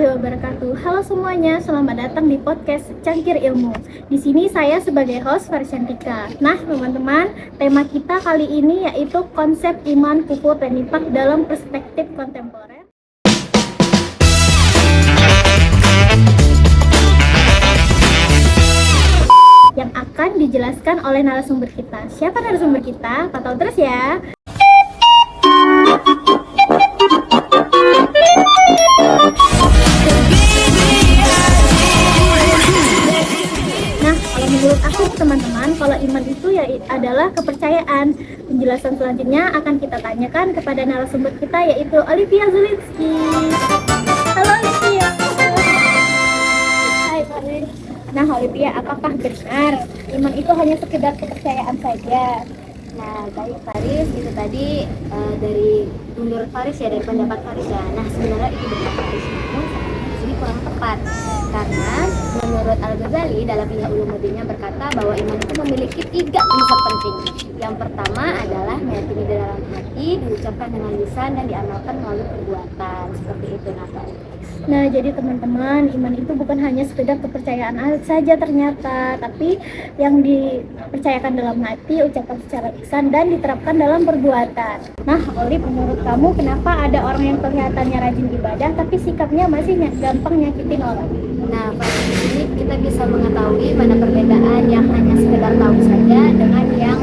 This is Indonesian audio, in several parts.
warahmatullahi wabarakatuh. Halo semuanya, selamat datang di podcast Cangkir Ilmu. Di sini saya sebagai host Farisyantika. Nah, teman-teman, tema kita kali ini yaitu konsep iman, kufur, dan nifaq dalam perspektif kontemporer. Yang akan dijelaskan oleh narasumber kita. Siapa narasumber kita? Pantau terus ya. Nah, kalau menurut aku teman-teman, kalau iman itu ya adalah kepercayaan. Penjelasan selanjutnya akan kita tanyakan kepada narasumber kita yaitu Olivia Zulinski. Halo Olivia. Hai Faris. Nah Olivia, apakah benar iman itu hanya sekedar kepercayaan saja? Nah, baik Faris, itu tadi dari menurut Faris ya, dari pendapat Faris ya. Nah, sebenarnya itu benar Faris, namun di sini kurang tepat karena menurut Al-Ghazali dalam Ihya Ulumuddinnya berkata bahwa iman itu memiliki 3 unsur penting. Yang pertama adalah meyakini di dalam hati, diucapkan dengan lisan, dan diamalkan melalui perbuatan. Seperti itu, Nah, jadi teman-teman, iman itu bukan hanya sekedar kepercayaan saja ternyata, tapi yang dipercayakan dalam hati, ucapan secara lisan, dan diterapkan dalam perbuatan. Nah, Olive, menurut kamu kenapa ada orang yang kelihatannya rajin ibadah, tapi sikapnya masih gampang nyakitin orang? Nah, pada sini kita bisa mengetahui mana perbedaan yang hanya sekedar tahu saja dengan yang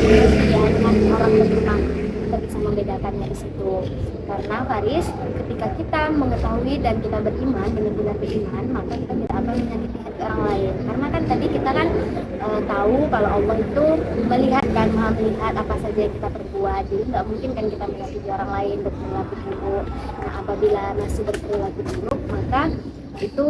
dengan orang beriman. Kita bisa membedakannya di situ. Karena Faris, ketika kita mengetahui dan kita beriman, benar-benar beriman, maka kita tidak akan menyakiti hati orang lain. Karena kan tadi kita kan tahu kalau Allah itu melihat kan, Maha melihat apa saja yang kita perbuat. Jadi nggak mungkin kan kita menyakiti orang lain berperilaku buruk. Nah, apabila masih berperilaku buruk, maka itu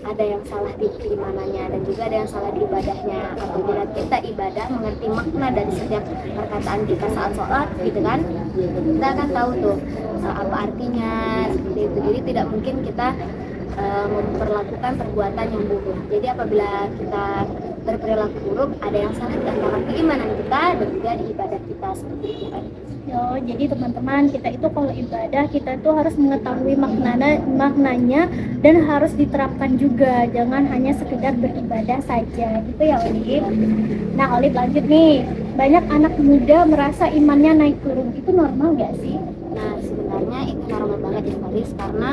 ada yang salah di keimanannya dan juga ada yang salah di ibadahnya. Apabila kita ibadah mengerti makna dari setiap perkataan kita saat sholat gitu kan, kita akan tahu tuh apa artinya seperti itu. Jadi tidak mungkin kita memperlakukan perbuatan yang buruk. Jadi apabila kita berperilaku buruk, ada yang salah di antara keimanan kita dan juga di ibadah kita seperti itu kan. Jadi teman-teman, kita itu kalau ibadah kita tuh harus mengetahui maknanya dan harus diterapkan juga, jangan hanya sekedar beribadah saja gitu ya Olive. Nah Olive, lanjut nih, banyak anak muda merasa imannya naik turun, itu normal gak sih? Nah, sebenarnya itu normal banget ya Faris, karena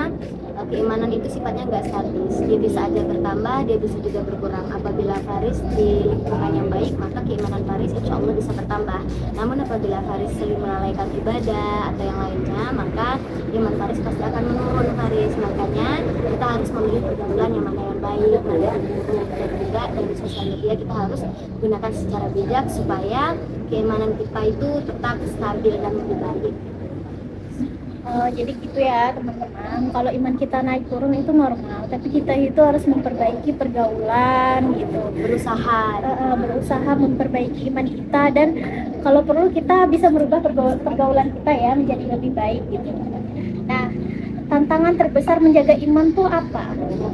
keimanan itu sifatnya nggak statis. Dia bisa aja bertambah, dia bisa juga berkurang. Apabila Faris di lingkungan yang baik, maka keimanan Faris insya Allah bisa bertambah. Namun apabila Faris sering melalaikan ibadah atau yang lainnya, maka iman Faris pasti akan menurun Faris. Makanya kita harus memilih pergaulan yang mana yang baik, mana yang buruk. Dan juga dari sosial media kita harus gunakan secara bijak supaya keimanan kita itu tetap stabil dan lebih baik. Jadi gitu ya teman-teman, kalau iman kita naik turun itu normal, tapi kita itu harus memperbaiki pergaulan gitu, berusaha memperbaiki iman kita, dan kalau perlu kita bisa merubah pergaulan kita ya menjadi lebih baik gitu. Nah, tantangan terbesar menjaga iman tuh apa?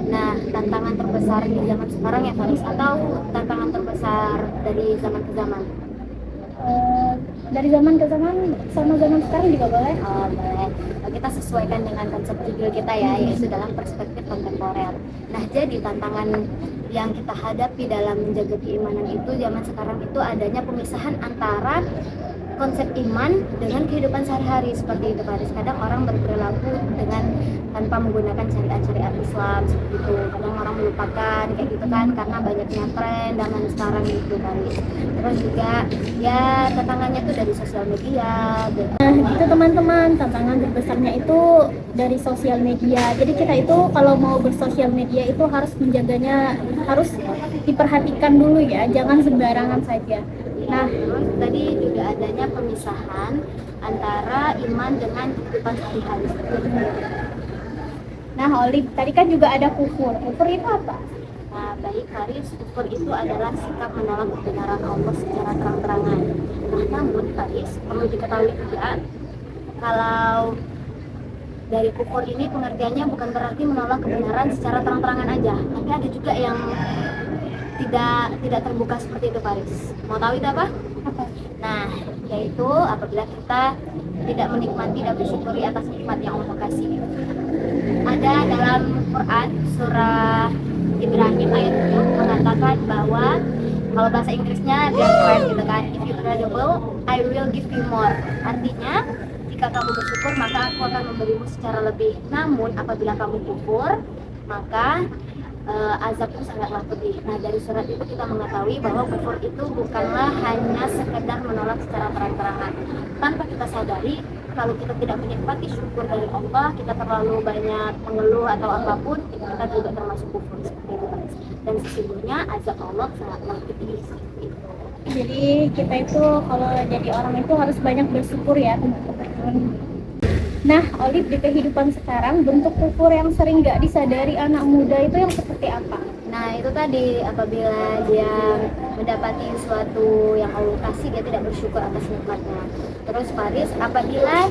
Nah, tantangan terbesar di zaman sekarang ya Faris, atau tantangan terbesar dari zaman ke zaman? Dari zaman ke zaman sama zaman sekarang juga boleh. Boleh. Kita sesuaikan dengan konsep judul kita ya, yaitu dalam perspektif kontemporer. Nah, jadi tantangan yang kita hadapi dalam menjaga keimanan itu zaman sekarang itu adanya pemisahan antara konsep iman dengan kehidupan sehari-hari seperti itu Faris. Kadang orang berperilaku dengan tanpa menggunakan syariat Islam seperti itu. Kadang orang melupakan kayak gitu kan, karena banyaknya tren zaman sekarang gitu Faris. Terus juga ya tantangannya tuh dari sosial media. Nah itu teman-teman, tantangan terbesarnya itu dari sosial media. Jadi kita itu kalau mau bersosial media itu harus menjaganya, harus diperhatikan dulu ya, jangan sembarangan saja. Nah, terus tadi juga adanya pemisahan antara iman dengan kehidupan sehari-hari. Nah, Olive, tadi kan juga ada kufur. Kufur itu apa? Nah, baik Faris, kufur itu adalah sikap menolak kebenaran Allah secara terang-terangan. Nah, namun Faris, perlu diketahui juga kalau dari kufur ini pengertiannya bukan berarti menolak kebenaran secara terang-terangan aja, tapi ada juga yang tidak terbuka seperti itu Faris. Mau tahu itu apa? Nah, yaitu apabila kita tidak menikmati dan bersyukuri atas nikmat yang Allah kasih. Ada dalam Quran surah Ibrahim ayat 7 mengatakan bahwa kalau bahasa Inggrisnya declare gitu kan, if you credible, I will give you more. Artinya jika kamu bersyukur maka aku akan memberimu secara lebih. Namun apabila kamu kufur maka azabku sangatlah pedih. Nah dari surat itu kita mengetahui bahwa kufur itu bukanlah hanya sekedar menolak secara terang-terangan. Tanpa kita sadari, kalau kita tidak menikmati syukur dari Allah, kita terlalu banyak mengeluh atau apapun, kita juga termasuk kufur seperti itu. Dan sesungguhnya azab Allah sangatlah pedih seperti itu. Jadi kita itu kalau jadi orang itu harus banyak bersyukur ya teman-teman. Nah, Olive, di kehidupan sekarang bentuk kufur yang sering gak disadari anak muda itu yang seperti apa? Nah itu tadi, apabila dia mendapati sesuatu yang Allah kasih, dia tidak bersyukur atas nikmatnya. Terus Faris, apabila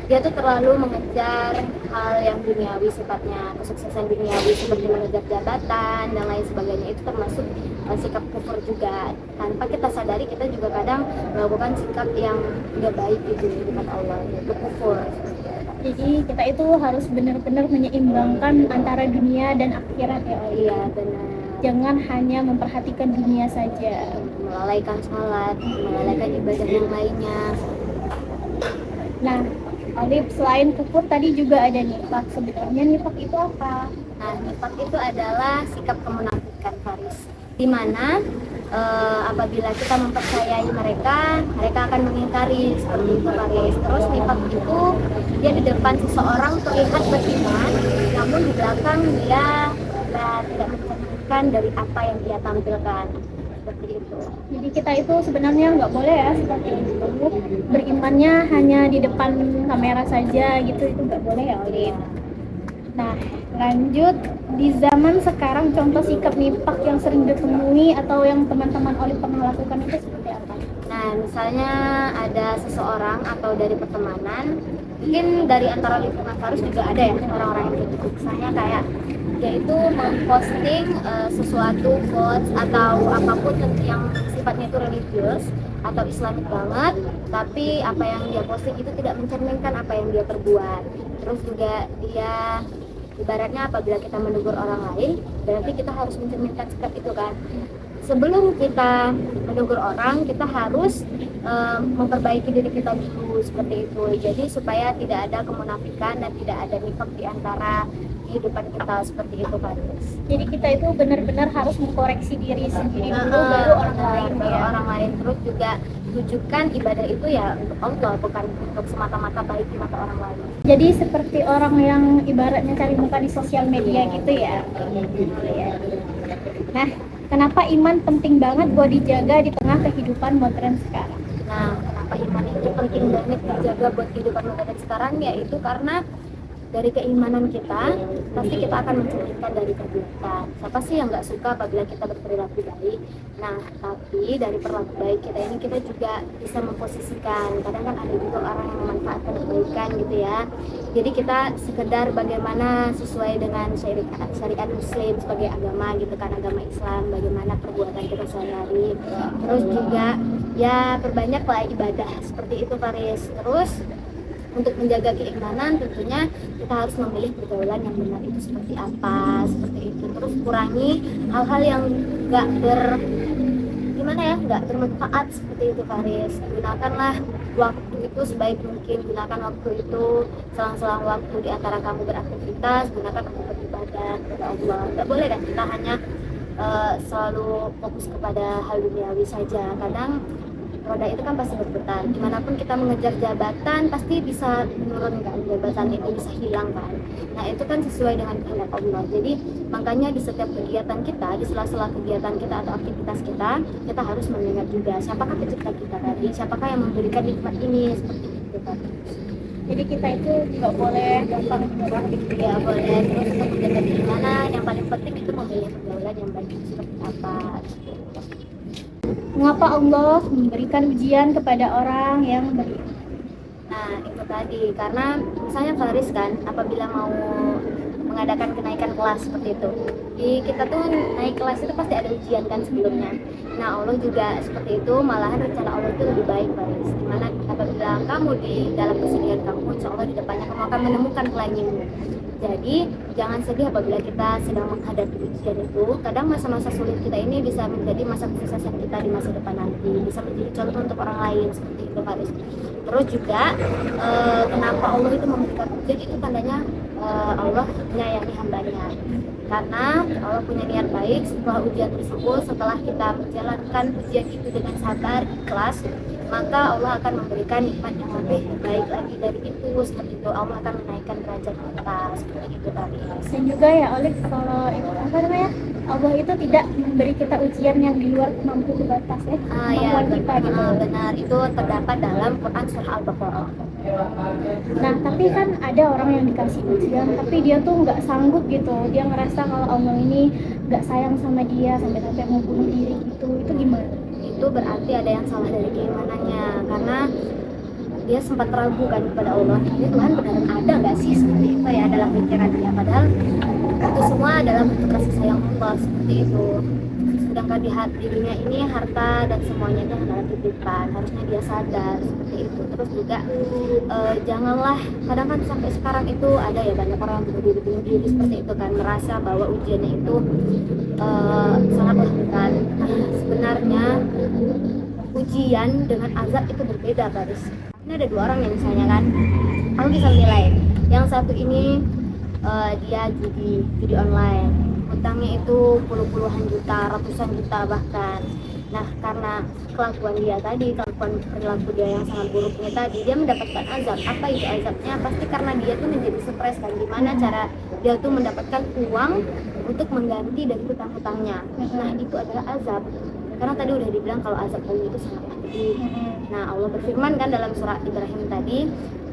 dia tuh terlalu mengejar hal yang duniawi sifatnya, kesuksesan duniawi seperti mengejar jabatan dan lain sebagainya, itu termasuk sikap kufur juga. Tanpa kita sadari, kita juga kadang melakukan sikap yang tidak baik itu di depan Allah, itu kufur. Jadi kita itu harus benar-benar menyeimbangkan antara dunia dan akhirat ya Olive. Iya benar. Jangan hanya memperhatikan dunia saja, Melalaikan sholat, melalaikan ibadah yang lainnya. Nah, Olive, selain kufur tadi juga ada nifak. Sebenarnya nifak itu apa? Nah, nifak itu adalah sikap kemunafikan, Faris. Di mana apabila kita mempercayai mereka, mereka akan mengingkari seperti itu, Faris. Terus nifak itu dia di depan seseorang terlihat beriman, namun di belakang dia tidak mencerminkan dari apa yang dia tampilkan. Seperti itu. Jadi kita itu sebenarnya nggak boleh ya seperti itu. Berimannya hanya di depan kamera saja gitu, itu nggak boleh ya Olive. Nah, lanjut, di zaman sekarang contoh sikap nifak yang sering ditemui atau yang teman-teman Olive pernah lakukan itu seperti apa? Nah, misalnya ada seseorang atau dari pertemanan, mungkin dari antara lingkungan Faris juga ada ya orang-orang yang begitu. Misalnya kayak dia itu memposting sesuatu quotes atau apapun yang sifatnya itu religius atau Islamik banget, tapi apa yang dia posting itu tidak mencerminkan apa yang dia perbuat. Terus juga dia ibaratnya apabila kita menegur orang lain, berarti kita harus mencerminkan sikap itu kan. Sebelum kita menegur orang, kita harus memperbaiki diri kita dulu seperti itu. Jadi supaya tidak ada kemunafikan dan tidak ada nifak di antara kehidupan kita seperti itu, Faris. Jadi kita itu benar-benar harus mengkoreksi diri sendiri dulu, baru orang lain baru ya. orang lain. Terus juga tujukan ibadah itu ya untuk Allah, bukan untuk semata-mata baik di mata orang lain. Jadi seperti orang yang ibaratnya cari muka di sosial media gitu ya. Nah, kenapa iman penting banget buat dijaga di tengah kehidupan modern sekarang? Nah, kenapa iman itu penting banget dijaga buat kehidupan modern sekarang, yaitu karena dari keimanan kita pasti kita akan mencerminkan dari perbuatan. Siapa sih yang nggak suka apabila kita berperilaku baik? Nah, tapi dari perilaku baik kita ini kita juga bisa memposisikan. Kadang kan ada juga orang yang memanfaatkan kebaikan gitu ya. Jadi kita sekedar bagaimana sesuai dengan syariat Muslim sebagai agama gitu kan, agama Islam, bagaimana perbuatan kita sehari-hari. Terus juga ya perbanyaklah ibadah seperti itu, Faris. Terus untuk menjaga keimanan tentunya kita harus memilih pergaulan yang benar itu seperti apa, seperti itu. Terus kurangi hal-hal yang nggak bermanfaat seperti itu, Faris. Gunakanlah waktu itu sebaik mungkin, gunakan waktu itu selang-selang waktu di antara kamu beraktivitas, gunakan untuk beribadah kepada Allah. Nggak boleh kan kita hanya selalu fokus kepada hal duniawi saja. Kadang roda itu kan pasti berputar. Dimanapun kita mengejar jabatan pasti bisa menurun kan, jabatan itu bisa hilang kan. Nah itu kan sesuai dengan kehendak Allah. Jadi makanya di setiap kegiatan kita, di sela-sela kegiatan kita atau aktivitas kita, kita harus mengingat juga siapakah pencipta kita tadi, siapakah yang memberikan nikmat ini seperti itu kan. Jadi kita itu nggak boleh gampang menyerah gitu ya. Boleh. Terus untuk menjaga keimanan yang paling penting itu memilih pergaulan yang baik seperti apa. Mengapa Allah memberikan ujian kepada orang yang beriman? Nah itu tadi, karena misalnya Faris kan apabila mau mengadakan kenaikan kelas seperti itu, di kita tuh naik kelas itu pasti ada ujian kan sebelumnya. Nah Allah juga seperti itu, malahan rencana Allah itu lebih baik, Faris. Dimana apabila kamu di dalam kesedihan kamu, insya Allah di depannya kamu akan menemukan pelangimu. Jadi jangan sedih apabila kita sedang menghadapi ujian itu. Kadang masa-masa sulit kita ini bisa menjadi masa kesuksesan kita di masa depan nanti, bisa menjadi contoh untuk orang lain, seperti itu Faris. Terus juga kenapa Allah itu memberikan ujian, itu tandanya Allah menyayangi hambanya, karena Allah punya niat baik. Setelah ujian tersebut, setelah kita menjalankan ujian itu dengan sabar, ikhlas, maka Allah akan memberikan nikmat yang lebih baik lagi dari itu. Seperti itu, Allah akan menaikkan derajat kita, seperti itu tadi. Dan juga ya Olive, kalau itu apa namanya, Allah itu tidak memberi kita ujian yang di luar kemampuan batas ya, Ya, kemampuan kita gitu. benar, itu terdapat dalam Quran surah Al-Baqarah. Nah tapi kan ada orang yang dikasih ujian tapi dia tuh nggak sanggup gitu, dia ngerasa kalau Allah ini nggak sayang sama dia sampai mau bunuh diri gitu, itu gimana? Itu berarti ada yang salah dari keimanannya, karena dia sempat ragu kan kepada Allah, ini Tuhan beneran ada nggak sih, seperti itu ya dalam pikiran dia. Padahal itu semua adalah bentuk kasih sayang Allah, seperti itu. Sedangkan di dunia ini harta dan semuanya itu adalah titipan, harusnya dia sadar seperti itu. Terus juga janganlah, kadang kan sampai sekarang itu ada ya banyak orang yang bunuh diri seperti itu kan, merasa bahwa ujiannya itu sangatlah berat. Sebenarnya ujian dengan azab itu berbeda, Baris. Ini ada dua orang yang misalnya kan, kamu bisa menilai yang satu ini dia judi online, utangnya itu puluhan juta, ratusan juta bahkan. Nah, karena kelakuan dia tadi, kelakuan perilaku dia yang sangat buruknya tadi, dia mendapatkan azab. Apa itu azabnya? Pasti karena dia tuh menjadi stres kan, gimana cara dia tuh mendapatkan uang untuk mengganti dari hutang-hutangnya. Nah, itu adalah azab. Karena tadi udah dibilang kalau azab Allah itu sangat pedih. Nah, Allah berfirman kan dalam surah Ibrahim tadi.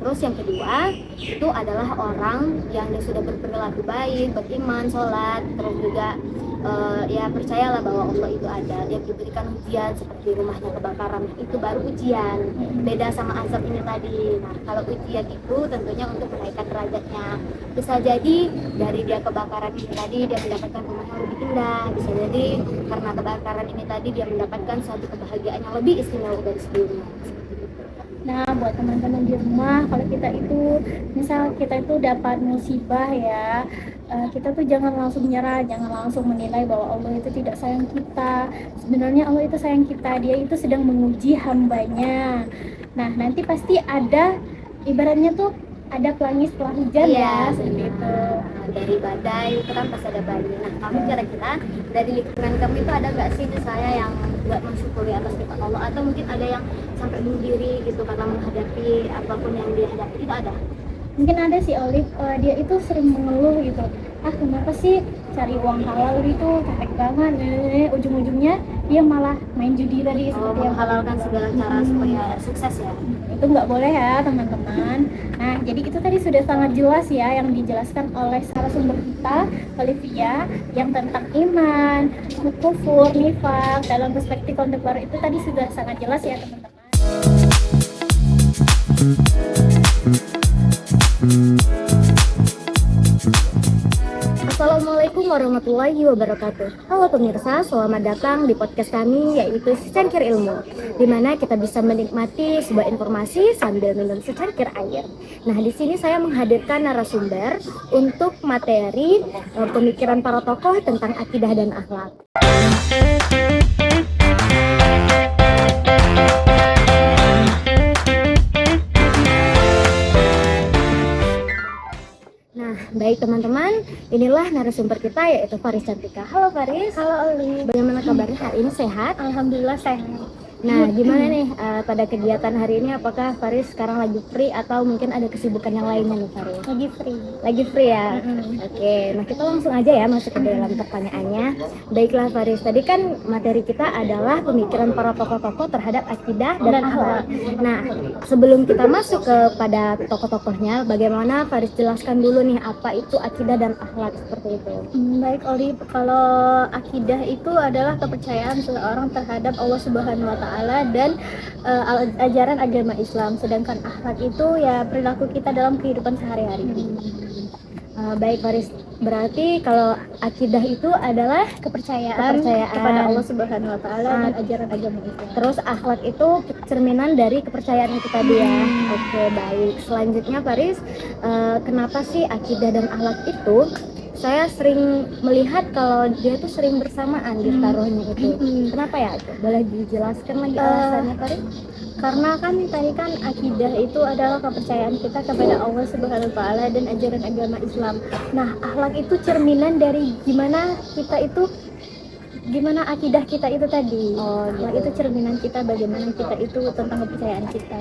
Terus yang kedua itu adalah orang yang dia sudah berperilaku baik, beriman, sholat, terus juga ya percayalah bahwa Allah itu ada. Dia diberikan ujian seperti rumahnya kebakaran, itu baru ujian. Beda sama azab ini tadi. Nah, kalau ujian itu tentunya untuk menaikkan derajatnya. Bisa jadi dari dia kebakaran ini tadi dia mendapatkan rumah yang lebih indah. Bisa jadi karena kebakaran ini tadi dia mendapatkan suatu kebahagiaan yang lebih istimewa dari sebelumnya. Nah, buat teman-teman di rumah, kalau kita itu, misal kita itu dapat musibah ya, kita tuh jangan langsung menyerah, jangan langsung menilai bahwa Allah itu tidak sayang kita. Sebenarnya Allah itu sayang kita, dia itu sedang menguji hambanya. Nah, nanti pasti ada, ibaratnya tuh ada pelangi setelah hujan ya, seperti itu. Dari badai itu kan pasti ada badai. Nah, kamu kira-kira dari lingkungan kamu itu ada nggak sih misalnya yang nggak mensyukuri atas nikmat Allah, atau mungkin ada yang sampai bunuh diri gitu karena menghadapi apapun yang dia hadapi, itu ada? Mungkin ada sih Olive, dia itu sering mengeluh gitu, kenapa sih cari uang halal itu capek banget, ujung-ujungnya dia malah main judi tadi, seperti yang menghalalkan segala cara supaya sukses ya. Itu nggak boleh ya teman-teman. Nah, jadi itu tadi sudah sangat jelas ya yang dijelaskan oleh narasumber kita, Olivia, yang tentang iman, kufur, nifaq dalam perspektif kontemporer itu tadi sudah sangat jelas ya teman-teman. Assalamualaikum warahmatullahi wabarakatuh. Halo pemirsa, selamat datang di podcast kami, yaitu Secangkir Ilmu, di mana kita bisa menikmati sebuah informasi sambil minum secangkir air. Nah, di sini saya menghadirkan narasumber untuk materi pemikiran para tokoh tentang akidah dan akhlak. Baik teman-teman, inilah narasumber kita yaitu Faris Cantika. Halo Faris. Halo Oli. Bagaimana kabarnya hari ini, sehat? Alhamdulillah sehat. Nah, gimana nih pada kegiatan hari ini? Apakah Faris sekarang lagi free atau mungkin ada kesibukan yang lainnya nih Faris? Lagi free. Lagi free ya? Oke, nah kita langsung aja ya masuk ke dalam pertanyaannya. Baiklah Faris, tadi kan materi kita adalah pemikiran para tokoh-tokoh terhadap akidah dan akhlak. Nah, sebelum kita masuk kepada tokoh-tokohnya, bagaimana Faris jelaskan dulu nih apa itu akidah dan akhlak seperti itu? Baik Oli, kalau akidah itu adalah kepercayaan seseorang terhadap Allah Subhanahu wa Ta'ala dan ajaran agama Islam, sedangkan akhlak itu ya perilaku kita dalam kehidupan sehari-hari. Baik Faris, berarti kalau akidah itu adalah kepercayaan kepada Allah Subhanahu wa taala dan ajaran agama Islam. Terus akhlak itu cerminan dari kepercayaan itu tadi ya. Oke, baik. Selanjutnya Faris, kenapa sih akidah dan akhlak itu saya sering melihat kalau dia tuh sering bersamaan ditaruhnya itu. Kenapa ya? Boleh dijelaskan lagi alasannya Faris? Karena kan tadi kan akidah itu adalah kepercayaan kita kepada Allah Subhanahu wa taala dan ajaran agama Islam. Nah, akhlak itu cerminan dari gimana akidah kita itu tadi. Akhlak itu cerminan kita bagaimana kita itu tentang kepercayaan kita.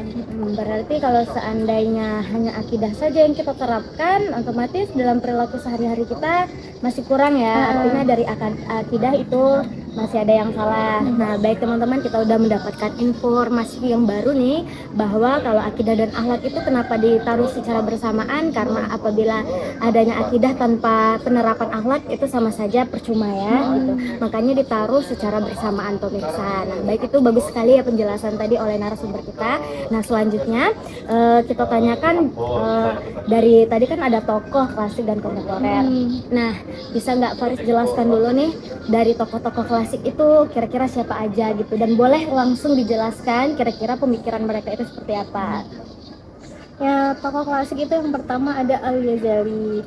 Berarti kalau seandainya hanya akidah saja yang kita terapkan, otomatis dalam perilaku sehari-hari kita masih kurang ya. Artinya dari akidah itu masih ada yang salah. Nah, baik teman-teman, kita udah mendapatkan informasi yang baru nih, bahwa kalau akidah dan akhlak itu kenapa ditaruh secara bersamaan, karena apabila adanya akidah tanpa penerapan akhlak itu sama saja percuma ya gitu. Makanya ditaruh secara bersamaan pemirsa. Nah, baik, itu bagus sekali ya penjelasan tadi oleh narasumber kita. Nah, selanjutnya kita tanyakan dari tadi kan ada tokoh klasik dan kontemporer. Nah, bisa nggak Faris jelaskan dulu nih dari tokoh-tokoh klasik itu kira-kira siapa aja gitu, dan boleh langsung dijelaskan kira-kira pemikiran mereka itu seperti apa. Ya, tokoh klasik itu yang pertama ada Al-Ghazali.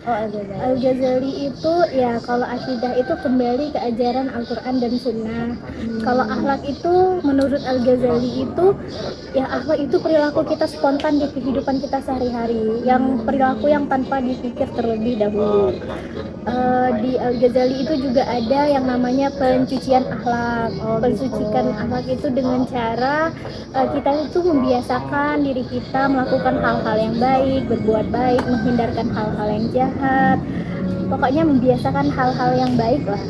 Al-Ghazali itu ya kalau akidah itu kembali ke ajaran Al-Quran dan Sunnah. Kalau akhlak itu menurut Al-Ghazali itu ya akhlak itu perilaku kita spontan di kehidupan kita sehari-hari, yang perilaku yang tanpa dipikir terlebih dahulu. Di Al-Ghazali itu juga ada yang namanya pencucian akhlak. Pencucian akhlak itu dengan cara kita itu membiasakan diri kita melakukan hal-hal yang baik, berbuat baik, menghindarkan hal-hal yang jahat. Pokoknya membiasakan hal-hal yang baik lah.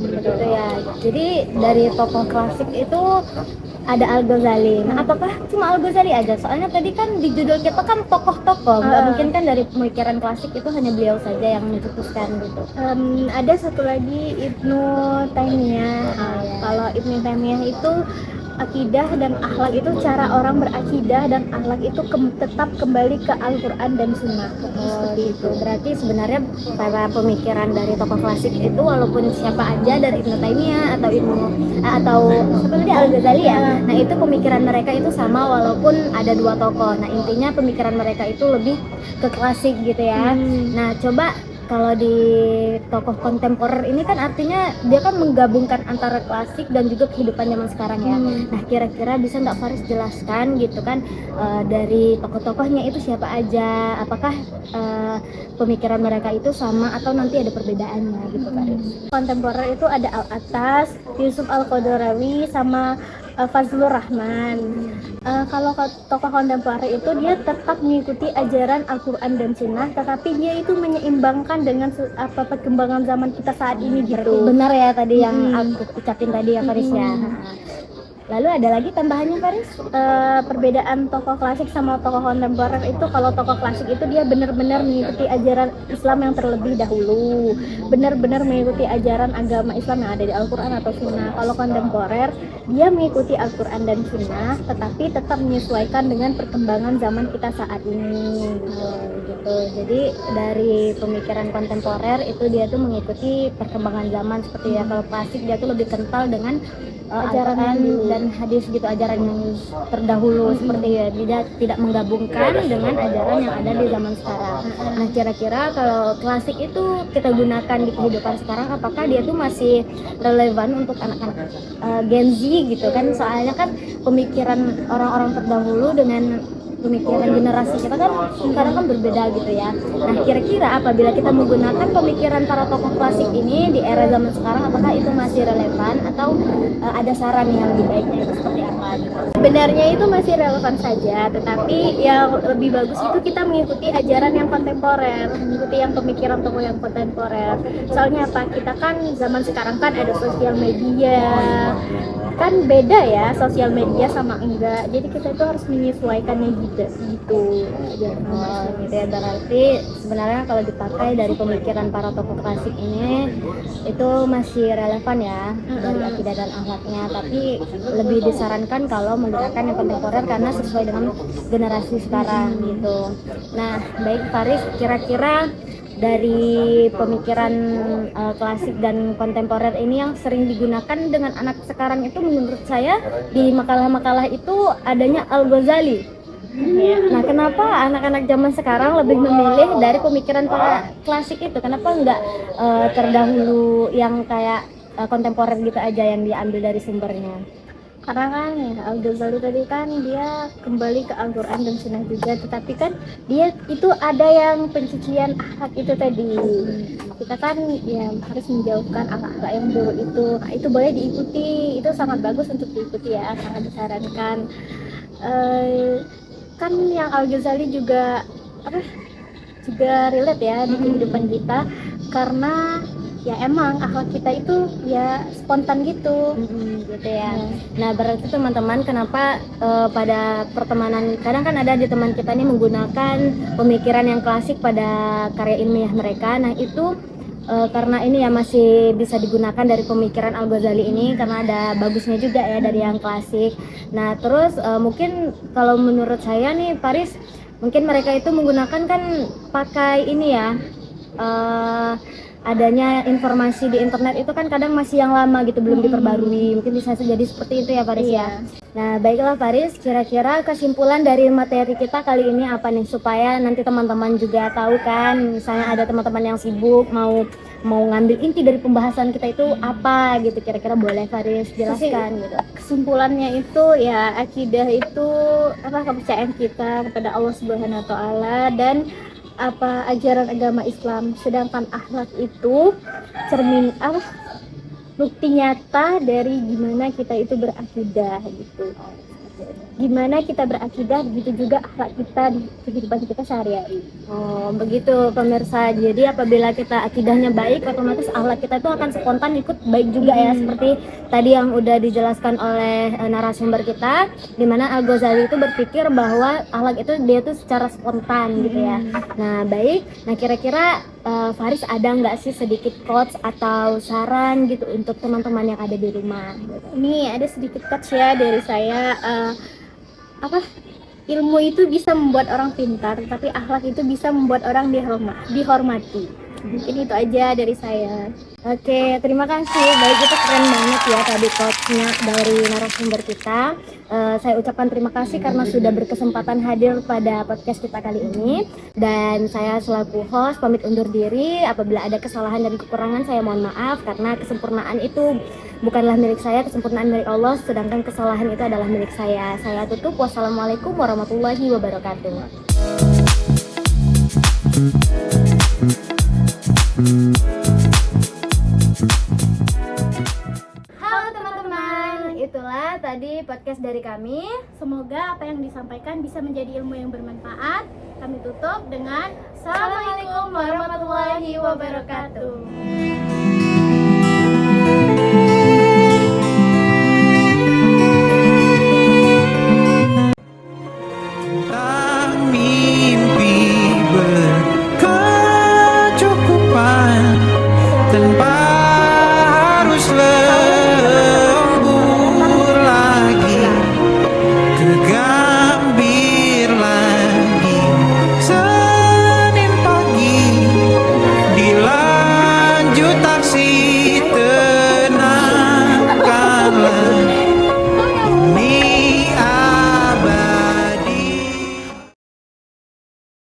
Begitu ya. Jadi dari tokoh klasik itu ada Al-Ghazali. Nah, apakah cuma Al-Ghazali aja? Soalnya tadi kan di judul kita kan tokoh-tokoh. Nggak mungkin kan dari pemikiran klasik itu hanya beliau saja yang mencetuskan gitu. Ada satu lagi Ibnu Taimiyah. Kalau Ibnu Taimiyah itu akidah dan akhlak itu cara orang berakidah dan akhlak itu tetap kembali ke Al-Quran dan Sunnah. Seperti itu. Berarti sebenarnya para pemikiran dari tokoh klasik itu walaupun siapa aja dari Ibnu Taimiyah atau siapa tadi Al-Ghazali ya. Nah, itu pemikiran mereka itu sama walaupun ada dua tokoh. Nah, intinya pemikiran mereka itu lebih ke klasik gitu ya. Nah, coba kalau di tokoh kontemporer ini kan artinya dia kan menggabungkan antara klasik dan juga kehidupan zaman sekarang ya. Nah, kira-kira bisa nggak Faris jelaskan gitu kan dari tokoh-tokohnya itu siapa aja? Apakah pemikiran mereka itu sama atau nanti ada perbedaannya gitu Faris? Kontemporer itu ada Al-Attas, Yusuf Al-Qaradawi, sama Fazlur Rahman. Kalau tokoh kontemporer itu dia tetap mengikuti ajaran Al-Quran dan Sunnah, tetapi dia itu menyeimbangkan dengan perkembangan zaman kita saat ini gitu. Benar ya tadi yang aku ucapin tadi ya Faris ya. Lalu ada lagi tambahannya Faris? Perbedaan tokoh klasik sama tokoh kontemporer itu, kalau tokoh klasik itu dia benar-benar mengikuti ajaran Islam yang terlebih dahulu, benar-benar mengikuti ajaran agama Islam yang ada di Al-Quran atau Sunnah. Kalau kontemporer dia mengikuti Al-Quran dan Sunnah tetapi tetap menyesuaikan dengan perkembangan zaman kita saat ini gitu. Jadi dari pemikiran kontemporer itu dia tuh mengikuti perkembangan zaman seperti ya. Kalau klasik dia tuh lebih kental dengan ajaran dan hadis gitu, ajaran yang terdahulu seperti ya, tidak menggabungkan dengan ajaran yang ada di zaman sekarang. Nah, kira-kira kalau klasik itu kita gunakan di kehidupan sekarang, apakah dia tuh masih relevan untuk anak-anak Gen Z gitu kan? Soalnya kan pemikiran orang-orang terdahulu dengan pemikiran generasi kita kan sekarang kan berbeda gitu ya. Nah, kira-kira apabila kita menggunakan pemikiran para tokoh klasik ini di era zaman sekarang, apakah itu masih relevan atau ada saran yang lebih baiknya itu seperti apa gitu? Sebenarnya itu masih relevan saja, tetapi yang lebih bagus itu kita mengikuti ajaran yang kontemporer, mengikuti yang pemikiran tokoh yang kontemporer. Soalnya apa? Kita kan zaman sekarang kan ada sosial media, kan beda ya sosial media sama enggak. Jadi kita itu harus menyesuaikannya gitu. Gitu ya. Berarti sebenarnya kalau dipakai dari pemikiran para tokoh klasik ini itu masih relevan ya dari akidah dan akhlaknya, tapi lebih disarankan kalau menggunakan yang kontemporer karena sesuai dengan generasi sekarang gitu. Nah, baik Faris, kira-kira dari pemikiran klasik dan kontemporer ini yang sering digunakan dengan anak sekarang itu menurut saya di makalah-makalah itu adanya Al-Ghazali. Nah, kenapa anak-anak zaman sekarang lebih memilih dari pemikiran para klasik itu? Kenapa enggak terdahulu yang kayak kontemporer gitu aja yang diambil dari sumbernya? Karena kan ya Al-Ghazali tadi kan dia kembali ke Al-Quran dan Sunnah juga, tetapi kan dia itu ada yang pencucian akhlak itu tadi. Kita kan ya harus menjauhkan akhlak yang buruk itu. Nah, itu boleh diikuti, itu sangat bagus untuk diikuti ya, sangat disarankan. Kan yang Al-Ghazali juga juga relate ya di kehidupan kita, karena ya emang akhlak kita itu ya spontan gitu. Gitu ya. Nah, berarti teman-teman kenapa pada pertemanan kadang kan ada di teman kita ini menggunakan pemikiran yang klasik pada karya ilmiah mereka. Nah, itu karena ini ya masih bisa digunakan dari pemikiran Al-Ghazali ini karena ada bagusnya juga ya dari yang klasik. Nah, terus mungkin kalau menurut saya nih Paris, mungkin mereka itu menggunakan kan pakai ini ya, adanya informasi di internet itu kan kadang masih yang lama gitu, belum diperbarui. Mungkin bisa jadi seperti itu ya Paris ya. Nah, baiklah Paris, kira-kira kesimpulan dari materi kita kali ini apa nih supaya nanti teman-teman juga tahu kan, misalnya ada teman-teman yang sibuk mau ngambil inti dari pembahasan kita itu apa gitu, kira-kira boleh Paris jelaskan gitu. Kesimpulannya itu ya akidah itu kepercayaan kita kepada Allah Subhanahu wa taala dan ajaran agama Islam, sedangkan akhlak itu cermin bukti nyata dari gimana kita itu berakidah gitu. Gimana kita berakidah, begitu juga akhlak kita di kehidupan kita sehari-hari. Oh, begitu pemirsa. Jadi apabila kita akidahnya baik, otomatis akhlak kita itu akan spontan ikut baik juga ya, seperti tadi yang udah dijelaskan oleh narasumber kita, di mana Al-Ghazali itu berpikir bahwa akhlak itu dia tuh secara spontan gitu ya. Nah, baik. Nah, kira-kira Faris ada nggak sih sedikit quotes atau saran gitu untuk teman-teman yang ada di rumah? Ini ada sedikit quotes ya dari saya. Ilmu itu bisa membuat orang pintar, tapi akhlak itu bisa membuat orang dihormati. Mungkin itu aja dari saya. Oke, terima kasih. Baik, itu keren banget ya tadi quotes-nya dari narasumber kita. Saya ucapkan terima kasih karena sudah berkesempatan hadir pada podcast kita kali ini. Dan saya selaku host pamit undur diri. Apabila ada kesalahan dan kekurangan saya mohon maaf, karena kesempurnaan itu bukanlah milik saya, kesempurnaan milik Allah, sedangkan kesalahan itu adalah milik saya. Saya tutup. Wassalamualaikum warahmatullahi wabarakatuh. Halo teman-teman, itulah tadi podcast dari kami. Semoga apa yang disampaikan bisa menjadi ilmu yang bermanfaat. Kami tutup dengan Assalamualaikum warahmatullahi wabarakatuh.